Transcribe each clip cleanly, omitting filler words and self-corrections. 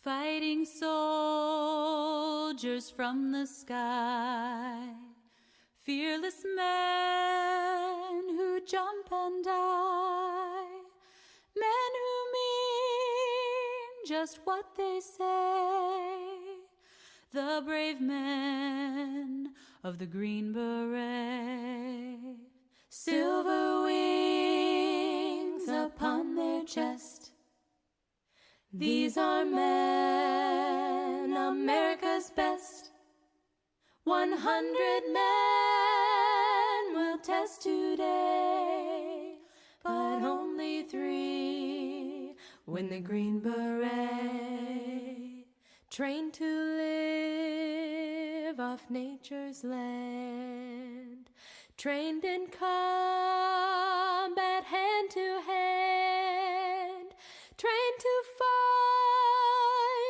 Fighting soldiers from the sky, fearless men who jump and die, men who mean just what they say, the brave men of the Green Beret. Silver wings upon their chest, these are men, America's best. 100 men will test today, but only 3 win the Green Beret. Trained to live off nature's land, trained in combat hand to hand, trained to fight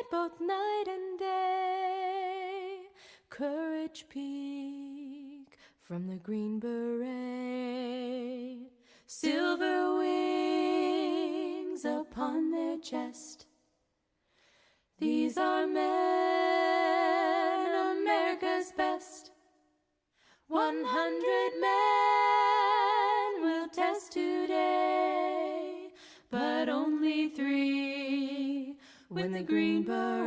both night and day. Courage peak from the Green Beret. Silver wings upon their chest, these are men, America's best. 100 men will test today, but only 3 win the Green Beret.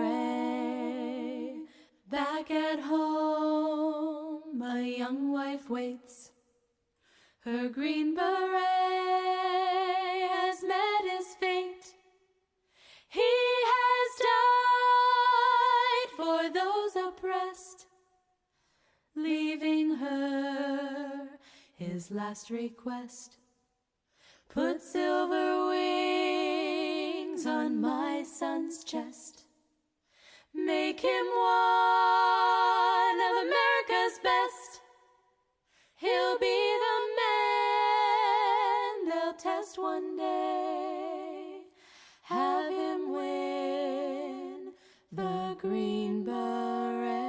Back at home, a young wife waits. Her Green Beret has met his fate. He has died for those oppressed, leaving her his last request. Put silver wings on my son's chest. Make him one of America's best. He'll be the man they'll test one day. Have him win the Green Beret.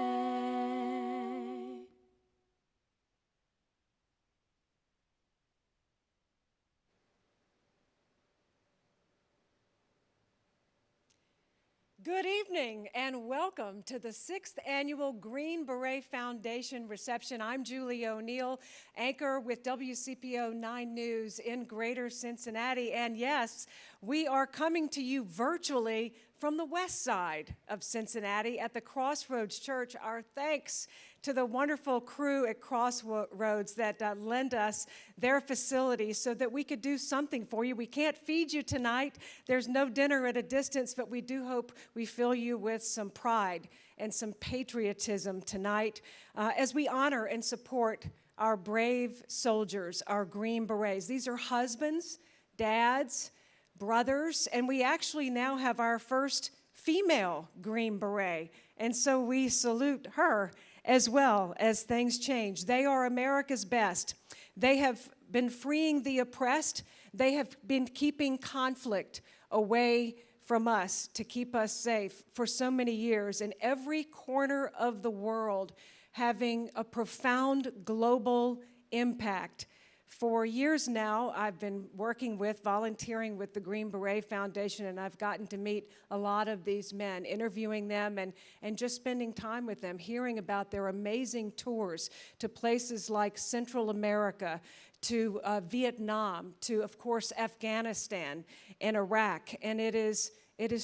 Good evening and welcome to the 6th Annual Green Beret Foundation reception. I'm Julie O'Neill, anchor with WCPO 9 News in Greater Cincinnati. And yes, we are coming to you virtually from the west side of Cincinnati at the Crossroads Church. Our thanks to the wonderful crew at Crossroads that lend us their facilities so that we could do something for you. We can't feed you tonight. There's no dinner at a distance, but we do hope we fill you with some pride and some patriotism tonight as we honor and support our brave soldiers, our Green Berets. These are husbands, dads, brothers, and we actually now have our first female Green Beret, and so we salute her as well as things change. They are America's best. They have been freeing the oppressed. They have been keeping conflict away from us to keep us safe for so many years in every corner of the world, having a profound global impact. For years now, I've been volunteering with the Green Beret Foundation, and I've gotten to meet a lot of these men, interviewing them and just spending time with them, hearing about their amazing tours to places like Central America, to Vietnam, to, of course, Afghanistan and Iraq. And it is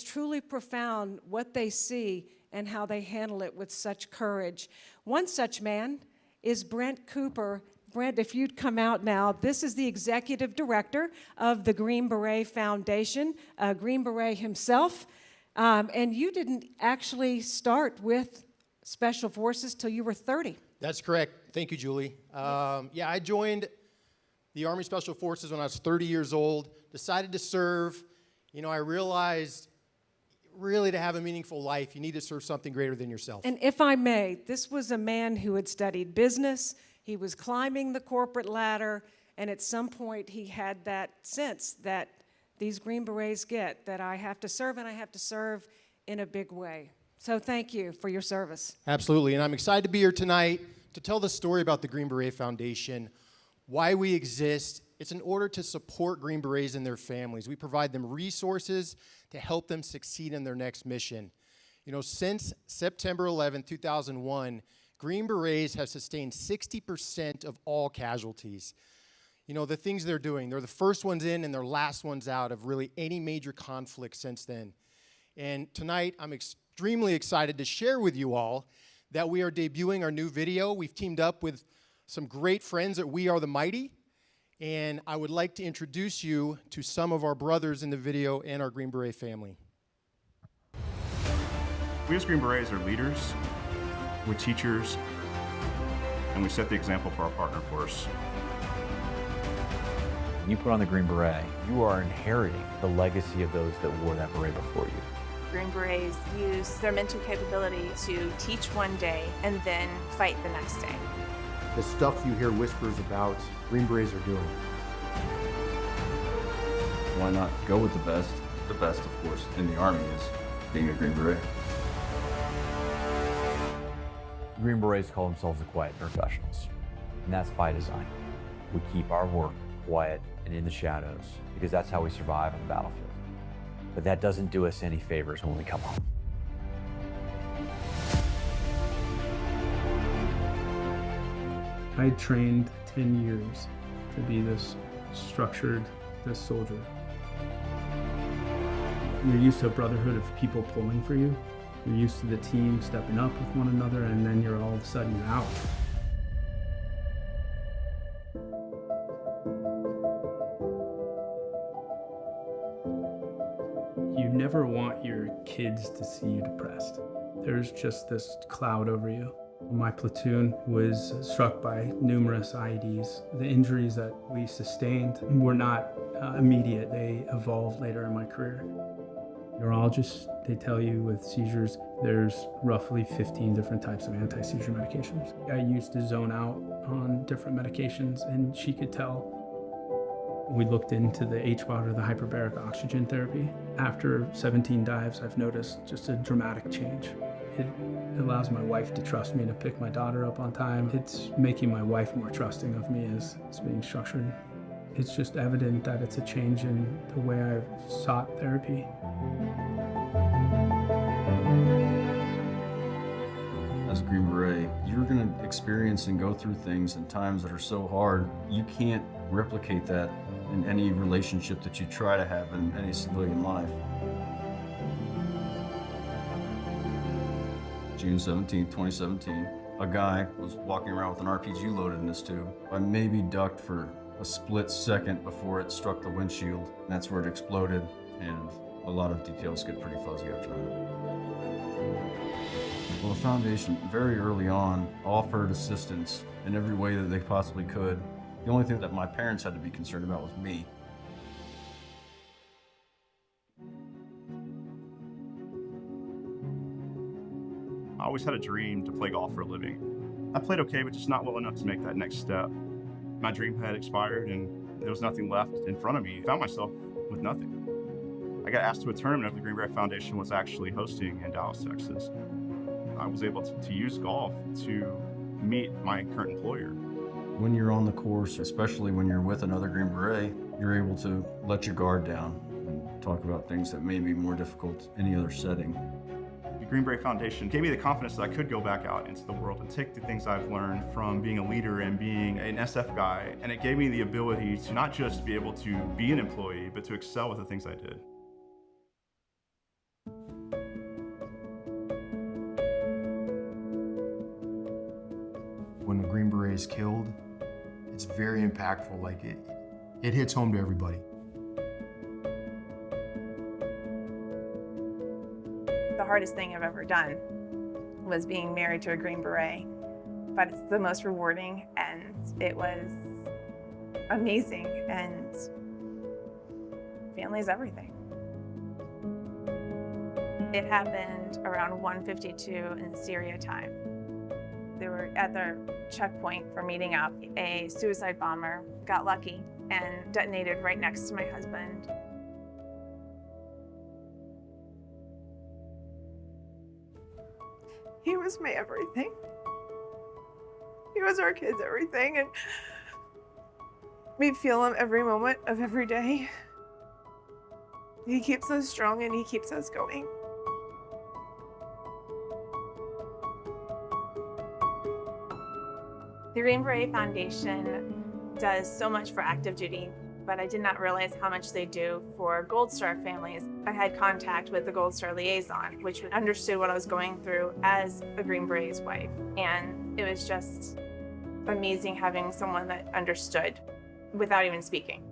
truly profound what they see and how they handle it with such courage. One such man is Brent Cooper. Brent, if you'd come out now, this is the executive director of the Green Beret Foundation, Green Beret himself. And you didn't actually start with Special Forces till you were 30. That's correct. Thank you, Julie. I joined the Army Special Forces when I was 30 years old, decided to serve. You know, I realized really to have a meaningful life, you need to serve something greater than yourself. And if I may, this was a man who had studied business. He was climbing the corporate ladder, and at some point he had that sense that these Green Berets get, that I have to serve, and I have to serve in a big way. So thank you for your service. Absolutely, and I'm excited to be here tonight to tell the story about the Green Beret Foundation, why we exist. It's in order to support Green Berets and their families. We provide them resources to help them succeed in their next mission. You know, since September 11, 2001, Green Berets have sustained 60% of all casualties. You know, the things they're doing, they're the first ones in and they're last ones out of really any major conflict since then. And tonight, I'm extremely excited to share with you all that we are debuting our new video. We've teamed up with some great friends at We Are the Mighty, and I would like to introduce you to some of our brothers in the video and our Green Beret family. We as Green Berets are leaders, we're teachers, and we set the example for our partner force. When you put on the Green Beret, you are inheriting the legacy of those that wore that beret before you. Green Berets use their mental capability to teach one day and then fight the next day. The stuff you hear whispers about, Green Berets are doing. Why not go with the best? The best, of course, in the Army is being a Green Beret. Green Berets call themselves the quiet professionals, and that's by design. We keep our work quiet and in the shadows because that's how we survive on the battlefield. But that doesn't do us any favors when we come home. I trained 10 years to be this structured, this soldier. You're used to a brotherhood of people pulling for you. You're used to the team stepping up with one another, and then you're all of a sudden out. You never want your kids to see you depressed. There's just this cloud over you. My platoon was struck by numerous IEDs. The injuries that we sustained were not immediate. They evolved later in my career. Neurologists, they tell you with seizures, there's roughly 15 different types of anti-seizure medications. I used to zone out on different medications, and she could tell. We looked into the HBOT, or the hyperbaric oxygen therapy. After 17 dives, I've noticed just a dramatic change. It allows my wife to trust me to pick my daughter up on time. It's making my wife more trusting of me as being structured. It's just evident that it's a change in the way I've sought therapy. As a Green Beret, you're going to experience and go through things in times that are so hard, you can't replicate that in any relationship that you try to have in any civilian life. June 17, 2017, a guy was walking around with an RPG loaded in his tube. I maybe ducked for a split second before it struck the windshield, and that's where it exploded, and a lot of details get pretty fuzzy after that. Well, the Foundation, very early on, offered assistance in every way that they possibly could. The only thing that my parents had to be concerned about was me. I always had a dream to play golf for a living. I played okay, but just not well enough to make that next step. My dream had expired and there was nothing left in front of me. I found myself with nothing. I got asked to a tournament that the Green Beret Foundation was actually hosting in Dallas, Texas. I was able to use golf to meet my current employer. When you're on the course, especially when you're with another Green Beret, you're able to let your guard down and talk about things that may be more difficult in any other setting. The Green Beret Foundation gave me the confidence that I could go back out into the world and take the things I've learned from being a leader and being an SF guy, and it gave me the ability to not just be able to be an employee, but to excel with the things I did. When a Green Beret is killed, it's very impactful. Like it hits home to everybody. The hardest thing I've ever done was being married to a Green Beret, but it's the most rewarding, and it was amazing, and family is everything. It happened around 1:52 in Syria time. They were at their checkpoint for meeting up. A suicide bomber got lucky and detonated right next to my husband. He was my everything. He was our kids' everything, and we feel him every moment of every day. He keeps us strong and he keeps us going. The Green Beret Foundation does so much for active duty, but I did not realize how much they do for Gold Star families. I had contact with the Gold Star liaison, which understood what I was going through as a Green Beret's wife. And it was just amazing having someone that understood without even speaking.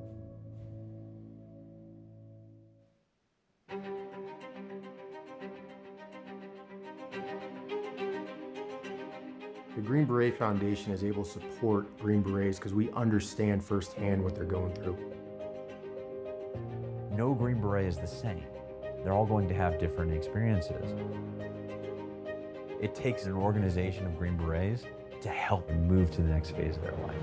The Green Beret Foundation is able to support Green Berets because we understand firsthand what they're going through. No Green Beret is the same. They're all going to have different experiences. It takes an organization of Green Berets to help them move to the next phase of their life.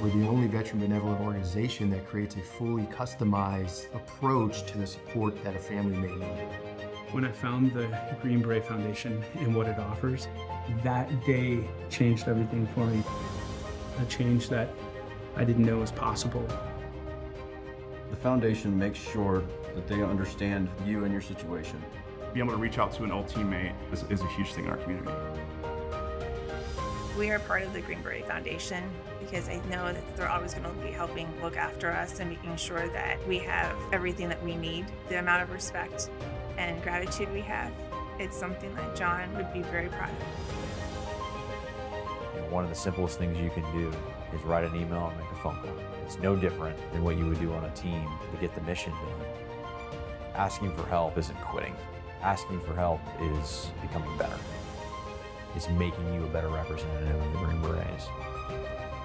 We're the only veteran benevolent organization that creates a fully customized approach to the support that a family may need. When I found the Green Beret Foundation and what it offers, that day changed everything for me. A change that I didn't know was possible. The foundation makes sure that they understand you and your situation. Being able to reach out to an old teammate is a huge thing in our community. We are part of the Green Beret Foundation because I know that they're always going to be helping look after us and making sure that we have everything that we need. The amount of respect and gratitude we have, it's something that John would be very proud of. And one of the simplest things you can do is write an email and make a phone call. It's no different than what you would do on a team to get the mission done. Asking for help isn't quitting. Asking for help is becoming better. It's making you a better representative of the Green Berets.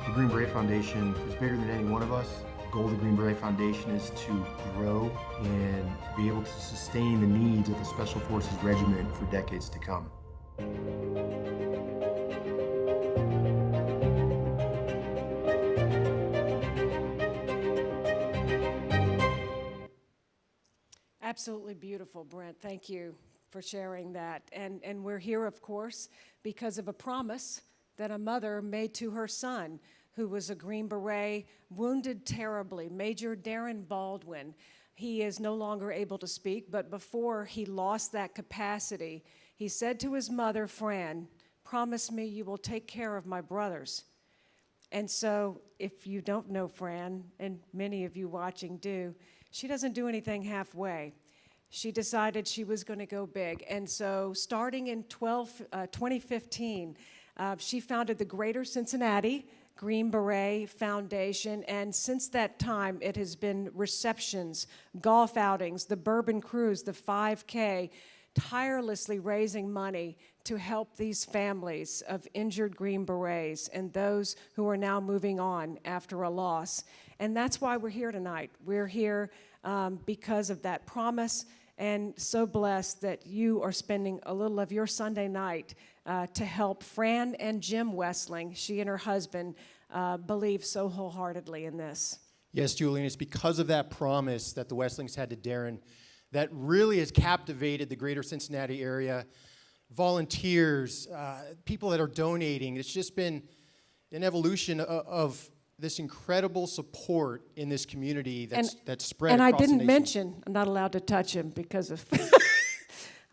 The Green Beret Foundation is bigger than any one of us. The goal of the Green Beret Foundation is to grow and be able to sustain the needs of the Special Forces Regiment for decades to come. Absolutely beautiful, Brent. Thank you for sharing that. And we're here, of course, because of a promise that a mother made to her son, who was a Green Beret, wounded terribly, Major Darren Baldwin. He is no longer able to speak, but before he lost that capacity, he said to his mother, Fran, promise me you will take care of my brothers. And so if you don't know Fran, and many of you watching do, she doesn't do anything halfway. She decided she was going to go big. And so starting in 2015, she founded the Greater Cincinnati Green Beret Foundation. And since that time, it has been receptions, golf outings, the Bourbon Cruise, the 5K, tirelessly raising money to help these families of injured Green Berets and those who are now moving on after a loss. And that's why we're here tonight. We're here because of that promise, and so blessed that you are spending a little of your Sunday night to help Fran and Jim Westling. She and her husband believe so wholeheartedly in this. Yes, Julian, it's because of that promise that the Westlings had to Darren that really has captivated the greater Cincinnati area. Volunteers, people that are donating. It's just been an evolution of this incredible support in this community that's spread across the nation. And I didn't mention, I'm not allowed to touch him because of,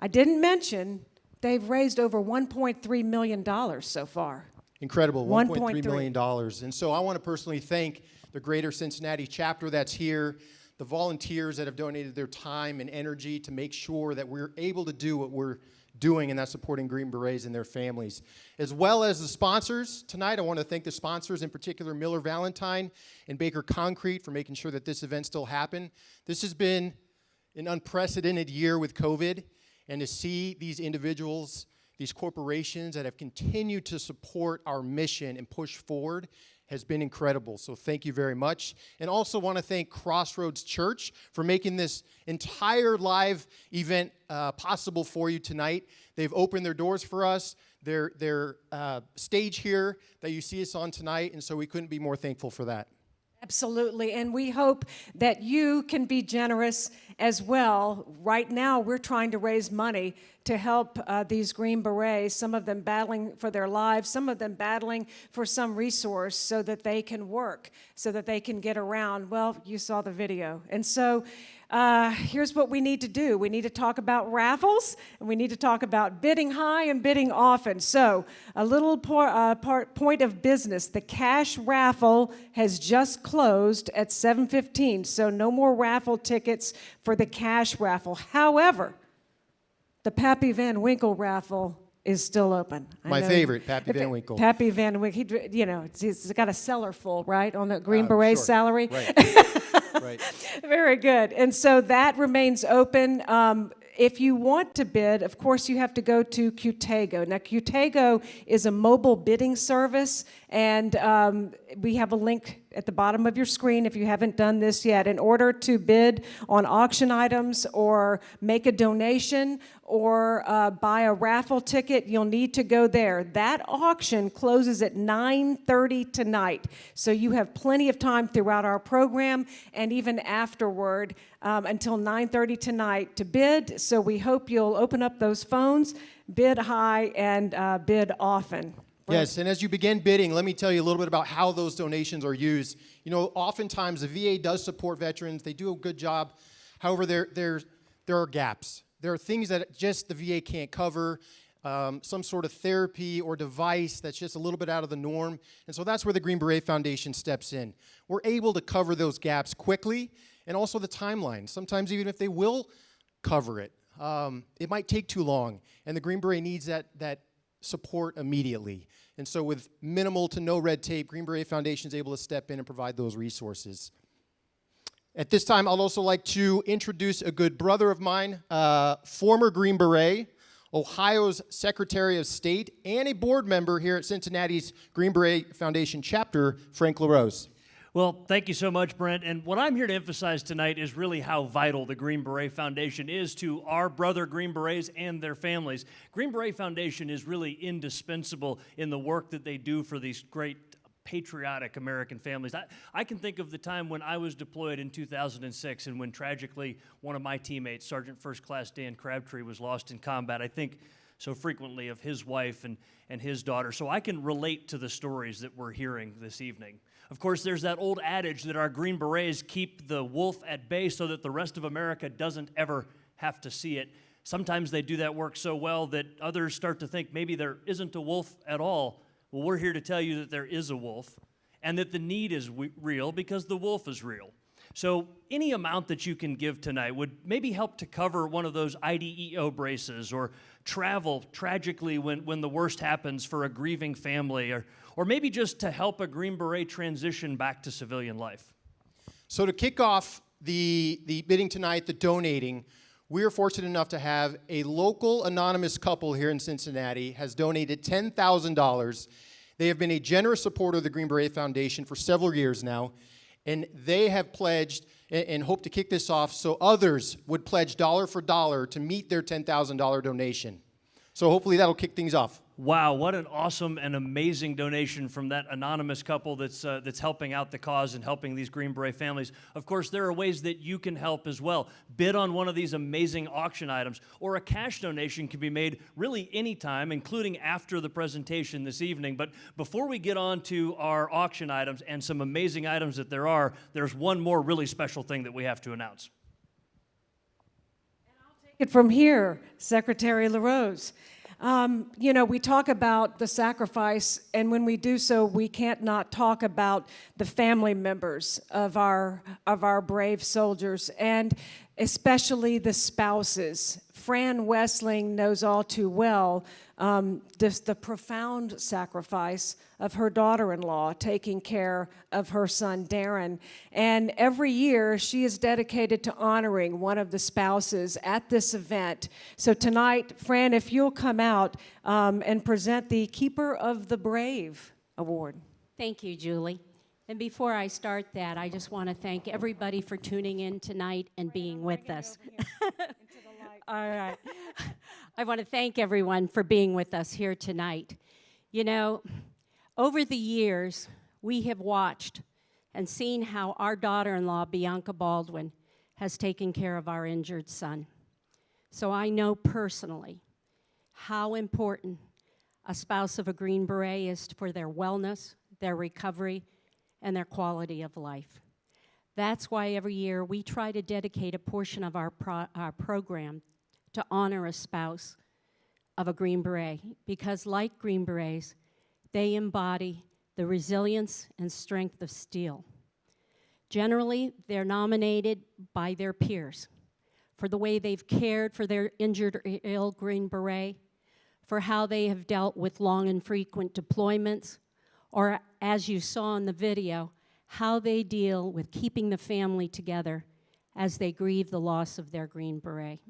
I didn't mention they've raised over $1.3 million so far. Incredible, $1.3 million. And so I want to personally thank the Greater Cincinnati chapter that's here, the volunteers that have donated their time and energy to make sure that we're able to do what we're doing, and that's supporting Green Berets and their families. As well as the sponsors tonight, I want to thank the sponsors, in particular Miller Valentine and Baker Concrete, for making sure that this event still happened. This has been an unprecedented year with COVID, and to see these individuals, these corporations that have continued to support our mission and push forward has been incredible. So thank you very much. And also want to thank Crossroads Church for making this entire live event possible for you tonight. They've opened their doors for us, their stage here that you see us on tonight, and so we couldn't be more thankful for that. Absolutely, and we hope that you can be generous as well. Right now, we're trying to raise money to help these Green Berets, some of them battling for their lives, some of them battling for some resource so that they can work, so that they can get around. Well, you saw the video. And so here's what we need to do. We need to talk about raffles, and we need to talk about bidding high and bidding often. So a little point of business. The cash raffle has just closed at 7:15, so no more raffle tickets for the cash raffle. However, the Pappy Van Winkle raffle is still open. My favorite, Pappy Van Winkle. Pappy Van Winkle, he's got a cellar full, right, on the Green Beret sure. salary? Right. Right. Very good. And so that remains open. If you want to bid, of course, you have to go to Qtego. Now, Qtego is a mobile bidding service, and we have a link at the bottom of your screen if you haven't done this yet. In order to bid on auction items or make a donation or buy a raffle ticket, you'll need to go there. That auction closes at 9:30 tonight, so you have plenty of time throughout our program and even afterward until 9:30 tonight to bid. So we hope you'll open up those phones, bid high, and bid often. Yes, and as you begin bidding, let me tell you a little bit about how those donations are used. You know, oftentimes the VA does support veterans. They do a good job. However, there are gaps. There are things that just the VA can't cover, some sort of therapy or device that's just a little bit out of the norm. And so that's where the Green Beret Foundation steps in. We're able to cover those gaps quickly, and also the timeline. Sometimes even if they will cover it, it might take too long, and the Green Beret needs that support immediately. And so with minimal to no red tape, Green Beret Foundation is able to step in and provide those resources. At this time, I'd also like to introduce a good brother of mine, former Green Beret, Ohio's Secretary of State, and a board member here at Cincinnati's Green Beret Foundation chapter, Frank LaRose. Well, thank you so much, Brent. And what I'm here to emphasize tonight is really how vital the Green Beret Foundation is to our brother Green Berets and their families. Green Beret Foundation is really indispensable in the work that they do for these great patriotic American families. I can think of the time when I was deployed in 2006 and when tragically one of my teammates, Sergeant First Class Dan Crabtree, was lost in combat. I think so frequently of his wife and his daughter. So I can relate to the stories that we're hearing this evening. Of course, there's that old adage that our Green Berets keep the wolf at bay so that the rest of America doesn't ever have to see it. Sometimes they do that work so well that others start to think maybe there isn't a wolf at all. Well, we're here to tell you that there is a wolf and that the need is real because the wolf is real. So any amount that you can give tonight would maybe help to cover one of those IDEO braces or travel tragically when the worst happens for a grieving family or maybe just to help a Green Beret transition back to civilian life. So to kick off the bidding tonight, the donating, we are fortunate enough to have a local anonymous couple here in Cincinnati has donated $10,000. They have been a generous supporter of the Green Beret Foundation for several years now, and they have pledged and hope to kick this off so others would pledge dollar for dollar to meet their $10,000 donation. So hopefully that'll kick things off. Wow, what an awesome and amazing donation from that anonymous couple that's helping out the cause and helping these Green Beret families. Of course, there are ways that you can help as well. Bid on one of these amazing auction items, or a cash donation can be made really anytime, including after the presentation this evening. But before we get on to our auction items and some amazing items that there's one more really special thing that we have to announce. It from here, Secretary LaRose. We talk about the sacrifice, and when we do so, we can't not talk about the family members of our brave soldiers, and especially the spouses. Fran Wessling knows all too well the profound sacrifice of her daughter-in-law taking care of her son Darren. And every year she is dedicated to honoring one of the spouses at this event. So tonight, Fran, if you'll come out and present the Keeper of the Brave Award. Thank you, Julie. And before I start that, I just want to thank everybody for tuning in tonight and being with us. All right. I want to thank everyone for being with us here tonight. You know, over the years, we have watched and seen how our daughter-in-law, Bianca Baldwin, has taken care of our injured son. So I know personally how important a spouse of a Green Beret is for their wellness, their recovery, and their quality of life. That's why every year we try to dedicate a portion of our program to honor a spouse of a Green Beret, because like Green Berets, they embody the resilience and strength of steel. Generally, they're nominated by their peers for the way they've cared for their injured or ill Green Beret, for how they have dealt with long and frequent deployments, or as you saw in the video, how they deal with keeping the family together as they grieve the loss of their Green Beret.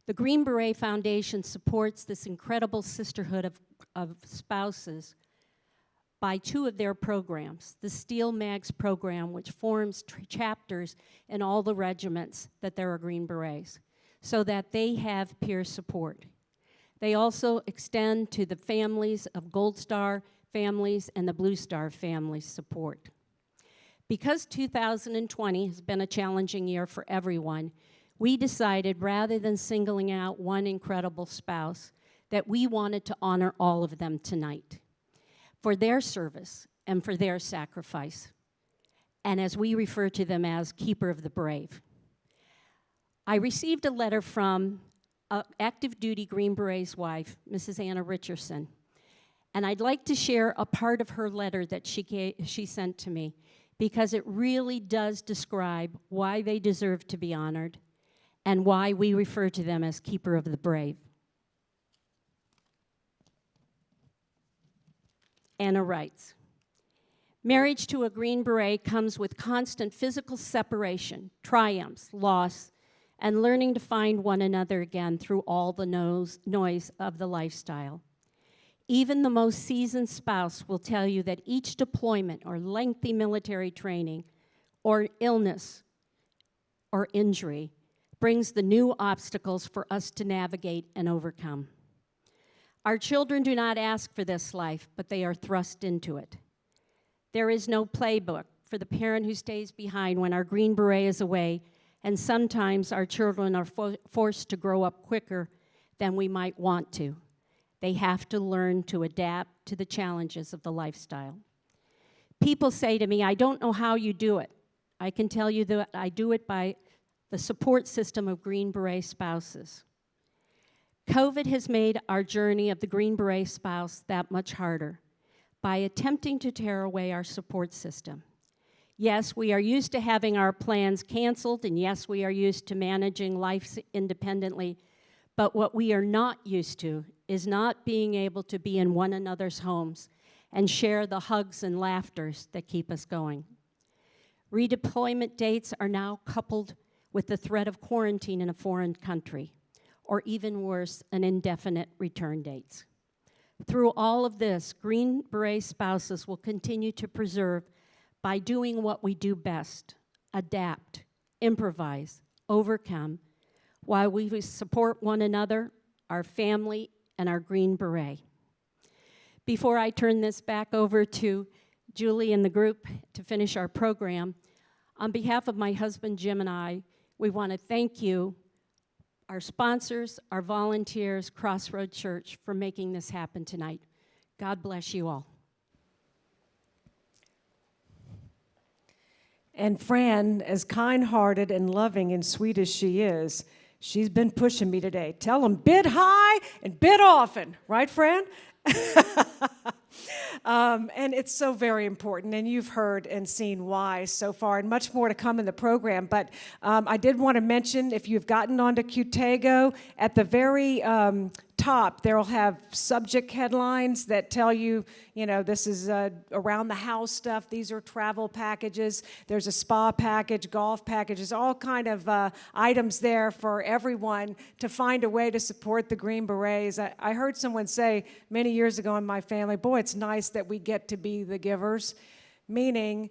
The Green Beret Foundation supports this incredible sisterhood of spouses by two of their programs, the Steel Mags program, which forms chapters in all the regiments that there are Green Berets, so that they have peer support. They also extend to the families of Gold Star families and the Blue Star families support. Because 2020 has been a challenging year for everyone, we decided, rather than singling out one incredible spouse, that we wanted to honor all of them tonight for their service and for their sacrifice, and as we refer to them as Keeper of the Brave. I received a letter from active duty Green Beret's wife, Mrs. Anna Richardson, and I'd like to share a part of her letter that she sent to me, because it really does describe why they deserve to be honored and why we refer to them as Keeper of the Brave. Anna writes, "Marriage to a Green Beret comes with constant physical separation, triumphs, loss, and learning to find one another again through all the noise of the lifestyle. Even the most seasoned spouse will tell you that each deployment or lengthy military training or illness or injury brings the new obstacles for us to navigate and overcome. Our children do not ask for this life, but they are thrust into it. There is no playbook for the parent who stays behind when our Green Beret is away, and sometimes our children are forced to grow up quicker than we might want to. They have to learn to adapt to the challenges of the lifestyle. People say to me, I don't know how you do it. I can tell you that I do it by the support system of Green Beret spouses. COVID has made our journey of the Green Beret spouse that much harder by attempting to tear away our support system. Yes, we are used to having our plans canceled, and yes, we are used to managing life independently, but what we are not used to is not being able to be in one another's homes and share the hugs and laughters that keep us going. Redeployment dates are now coupled with the threat of quarantine in a foreign country, or even worse, an indefinite return dates. Through all of this, Green Beret spouses will continue to preserve by doing what we do best, adapt, improvise, overcome, while we support one another, our family, and our Green Beret. Before I turn this back over to Julie and the group to finish our program, on behalf of my husband Jim and I, we want to thank you, our sponsors, our volunteers, Crossroad Church, for making this happen tonight. God bless you all. And Fran, as kind-hearted and loving and sweet as she is, she's been pushing me today. Tell them bid high and bid often. Right, Fran? And it's so very important, and you've heard and seen why so far, and much more to come in the program. But I did want to mention, if you've gotten onto Qtego, at the very top, they'll have subject headlines that tell you, this is around the house stuff. These are travel packages. There's a spa package, golf packages, all kind of items there for everyone to find a way to support the Green Berets. I heard someone say many years ago in my family, boy, it's nice that we get to be the givers, meaning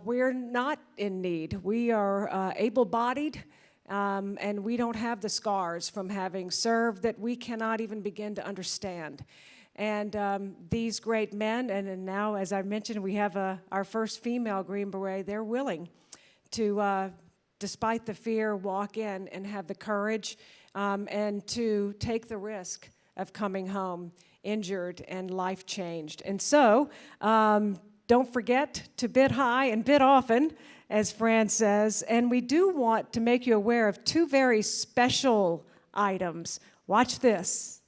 we're not in need. We are able-bodied. And we don't have the scars from having served that we cannot even begin to understand. And these great men, and now, as I mentioned, we have our first female Green Beret, they're willing to, despite the fear, walk in and have the courage and to take the risk of coming home injured and life changed. And so, don't forget to bid high and bid often, as Fran says. And we do want to make you aware of two very special items. Watch this.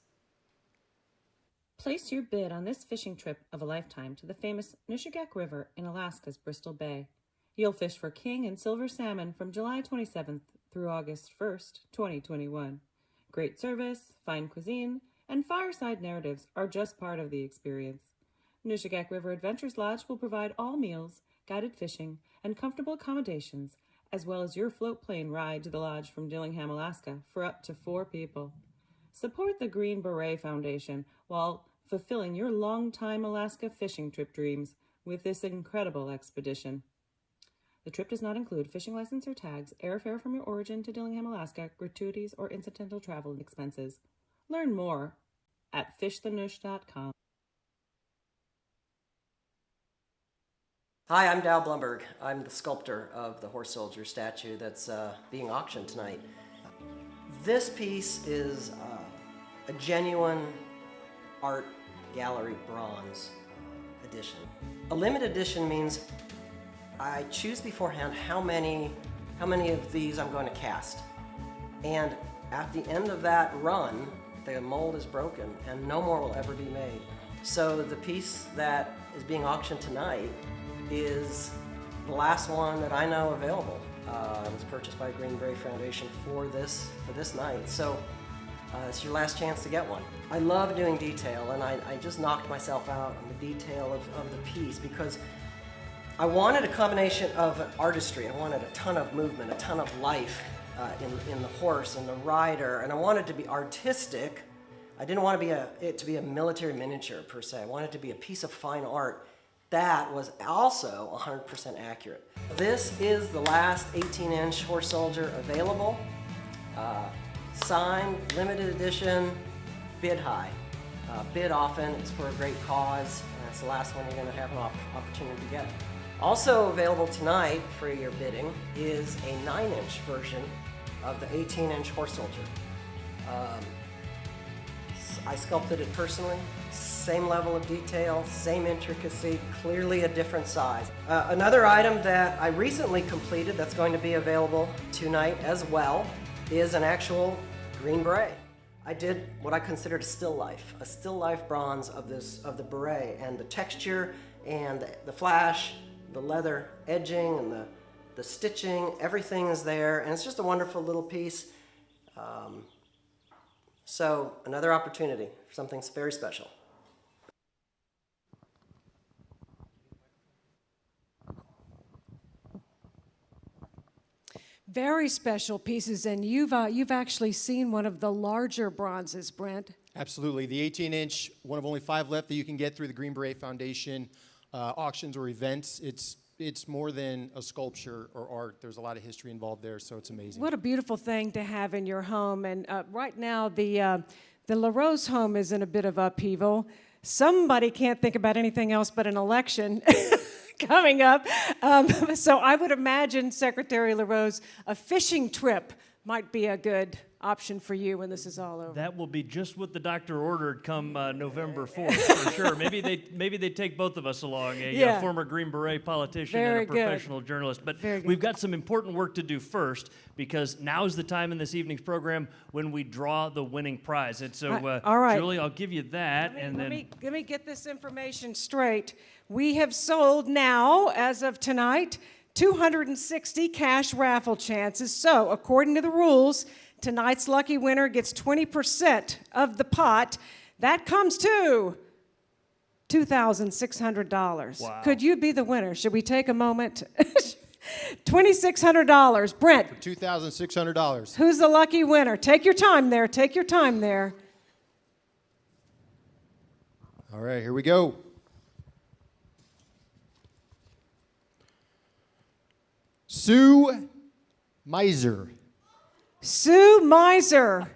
Place your bid on this fishing trip of a lifetime to the famous Nushagak River in Alaska's Bristol Bay. You'll fish for king and silver salmon from July 27th through August 1st, 2021. Great service, fine cuisine, and fireside narratives are just part of the experience. Nushagak River Adventures Lodge will provide all meals, guided fishing, and comfortable accommodations, as well as your float plane ride to the lodge from Dillingham, Alaska for up to 4 people. Support the Green Beret Foundation while fulfilling your long-time Alaska fishing trip dreams with this incredible expedition. The trip does not include fishing license or tags, airfare from your origin to Dillingham, Alaska, gratuities, or incidental travel expenses. Learn more at fishthenush.com. Hi, I'm Dow Blumberg. I'm the sculptor of the horse soldier statue that's being auctioned tonight. This piece is a genuine art gallery bronze edition. A limited edition means I choose beforehand how many of these I'm going to cast. And at the end of that run, the mold is broken and no more will ever be made. So the piece that is being auctioned tonight is the last one that I know available. It was purchased by Green Berets Foundation for this night. So it's your last chance to get one. I love doing detail, and I just knocked myself out on the detail of the piece because I wanted a combination of artistry. I wanted a ton of movement, a ton of life in the horse and the rider, and I wanted it to be artistic. I didn't want it to be a military miniature per se. I wanted it to be a piece of fine art that was also 100% accurate. This is the last 18-inch horse soldier available. Signed, limited edition, bid high. Bid often, it's for a great cause, and it's the last one you're going to have an opportunity to get. Also available tonight for your bidding is a 9-inch version of the 18-inch horse soldier. I sculpted it personally. Same level of detail, same intricacy, clearly a different size. Another item that I recently completed that's going to be available tonight as well is an actual Green Beret. I did what I considered a still life bronze of the beret, and the texture and the flash, the leather edging and the stitching, everything is there, and it's just a wonderful little piece. So another opportunity for something very special. Very special pieces, and you've actually seen one of the larger bronzes, Brent. Absolutely. The 18-inch, one of only 5 left that you can get through the Green Beret Foundation auctions or events. It's more than a sculpture or art. There's a lot of history involved there, so it's amazing. What a beautiful thing to have in your home. And right now, the LaRose home is in a bit of upheaval. Somebody can't think about anything else but an election coming up. So I would imagine, Secretary LaRose, a fishing trip might be a good option for you when this is all over. That will be just what the doctor ordered come November 4th, for sure. Maybe they take both of us along, a former Green Beret politician and a professional journalist. But we've got some important work to do first, because now is the time in this evening's program when we draw the winning prize. And so, all right. Julie, I'll give you that. Let me get this information straight. We have sold now, as of tonight, 260 cash raffle chances. So, according to the rules, tonight's lucky winner gets 20% of the pot. That comes to $2,600. Wow. Could you be the winner? Should we take a moment? $2,600. Brent. $2,600. Who's the lucky winner? Take your time there. Take your time there. All right, here we go. Sue Miser. Sue Miser.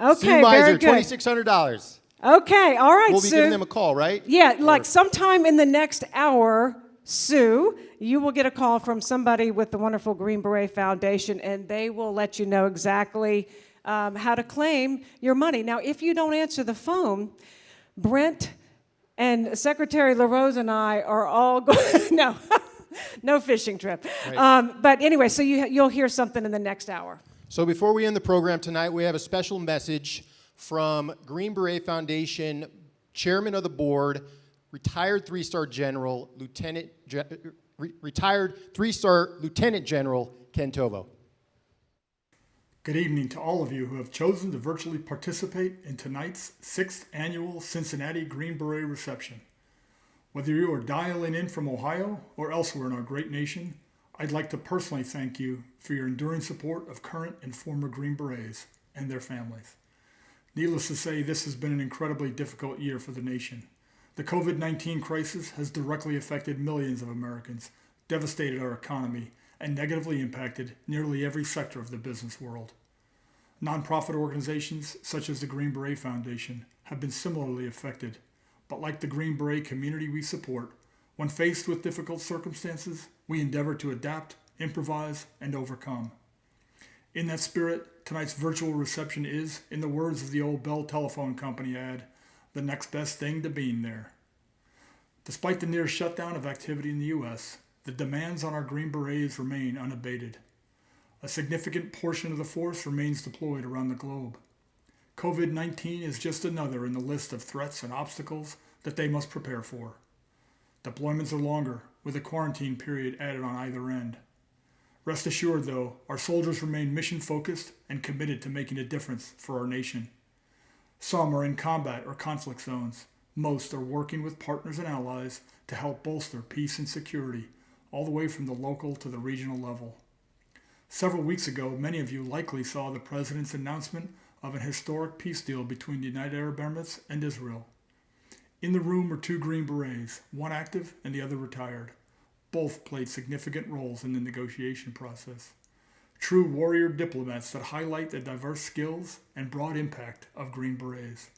Okay, Sue Miser, very good. $2,600. Okay, all right, We'll Sue. be giving them a call, right? Yeah, like sometime in the next hour, Sue, you will get a call from somebody with the wonderful Green Beret Foundation, and they will let you know exactly how to claim your money. Now, if you don't answer the phone, Brent and Secretary LaRose and I are all going, no fishing trip. Right. But anyway, so you'll hear something in the next hour. So before we end the program tonight, we have a special message from Green Beret Foundation Chairman of the Board, retired three-star General, retired three-star Lieutenant General Ken Tovo. Good evening to all of you who have chosen to virtually participate in tonight's 6th Annual Cincinnati Green Beret Reception. Whether you are dialing in from Ohio or elsewhere in our great nation, I'd like to personally thank you for your enduring support of current and former Green Berets and their families. Needless to say, this has been an incredibly difficult year for the nation. The COVID-19 crisis has directly affected millions of Americans, devastated our economy, and negatively impacted nearly every sector of the business world. Nonprofit organizations such as the Green Beret Foundation have been similarly affected, but like the Green Beret community we support, when faced with difficult circumstances, we endeavor to adapt, improvise, and overcome. In that spirit, tonight's virtual reception is, in the words of the old Bell Telephone Company ad, the next best thing to being there. Despite the near shutdown of activity in the U.S., the demands on our Green Berets remain unabated. A significant portion of the force remains deployed around the globe. COVID-19 is just another in the list of threats and obstacles that they must prepare for. Deployments are longer, with a quarantine period added on either end. Rest assured, though, our soldiers remain mission-focused and committed to making a difference for our nation. Some are in combat or conflict zones. Most are working with partners and allies to help bolster peace and security, all the way from the local to the regional level. Several weeks ago, many of you likely saw the President's announcement of an historic peace deal between the United Arab Emirates and Israel. In the room were 2 Green Berets, one active and the other retired. Both played significant roles in the negotiation process. True warrior diplomats that highlight the diverse skills and broad impact of Green Berets.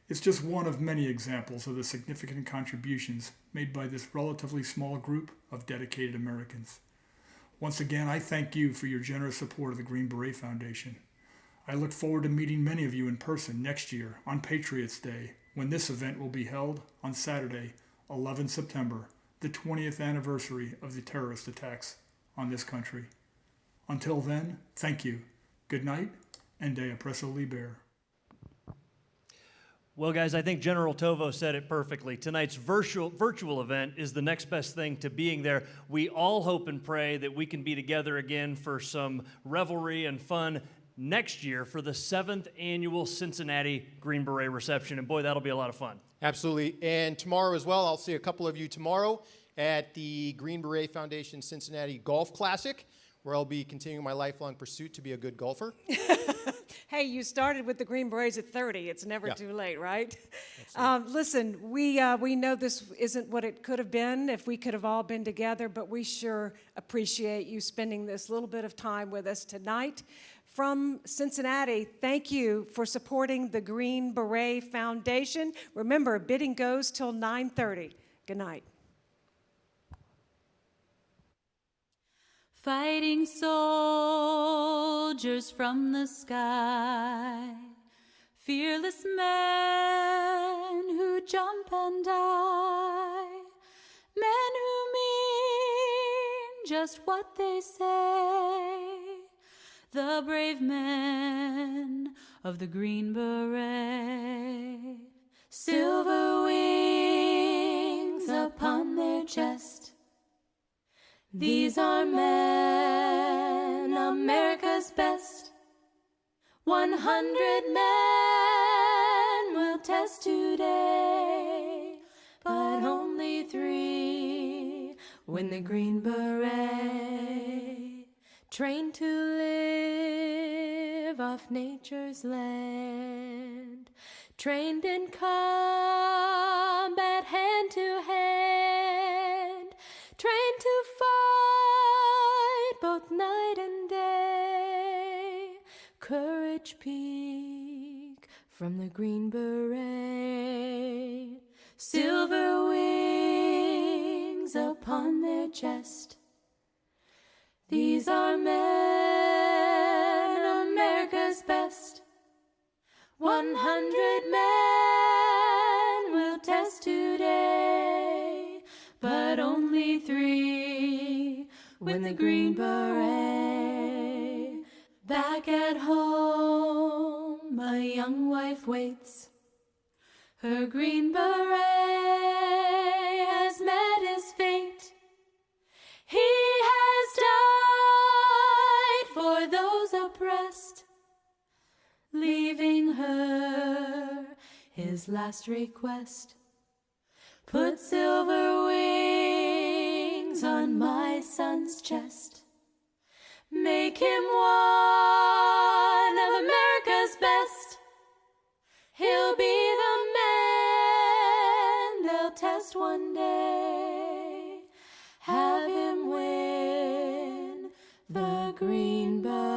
It's just one of many examples of the significant contributions made by this relatively small group of dedicated Americans. Once again, I thank you for your generous support of the Green Beret Foundation. I look forward to meeting many of you in person next year on Patriots Day, when this event will be held on Saturday, 11 September, the 20th anniversary of the terrorist attacks on this country. Until then, thank you. Good night, and Dea Presso Liber. Well, guys, I think General Tovo said it perfectly. Tonight's virtual event is the next best thing to being there. We all hope and pray that we can be together again for some revelry and fun next year for the 7th Annual Cincinnati Green Beret Reception. And boy, that'll be a lot of fun. Absolutely. And tomorrow as well, I'll see a couple of you tomorrow at the Green Beret Foundation Cincinnati Golf Classic, where I'll be continuing my lifelong pursuit to be a good golfer. Hey, you started with the Green Berets at 30. It's never too late, right? Listen, we know this isn't what it could have been if we could have all been together, but we sure appreciate you spending this little bit of time with us tonight. From Cincinnati, thank you for supporting the Green Beret Foundation. Remember, bidding goes till 9:30. Good night. Fighting soldiers from the sky, fearless men who jump and die, men who mean just what they say, the brave men of the Green Beret. Silver wings upon their chest, these are men, America's best. 100 men will test today, but only 3 win the Green Beret. Trained to live off nature's land, trained in combat hand to hand, trained to fight both night and day. Courage peak from the Green Beret. Silver wings upon their chest, these are men, America's best. 100 men will test today, but only 3 win the Green Beret. Back at home, a young wife waits. Her Green Beret has met his fate. He has died for those oppressed, leaving her his last request. Put silver wings on my son's chest. Make him one of America's best. He'll be the man they'll test one day. Have him win the Green Beret.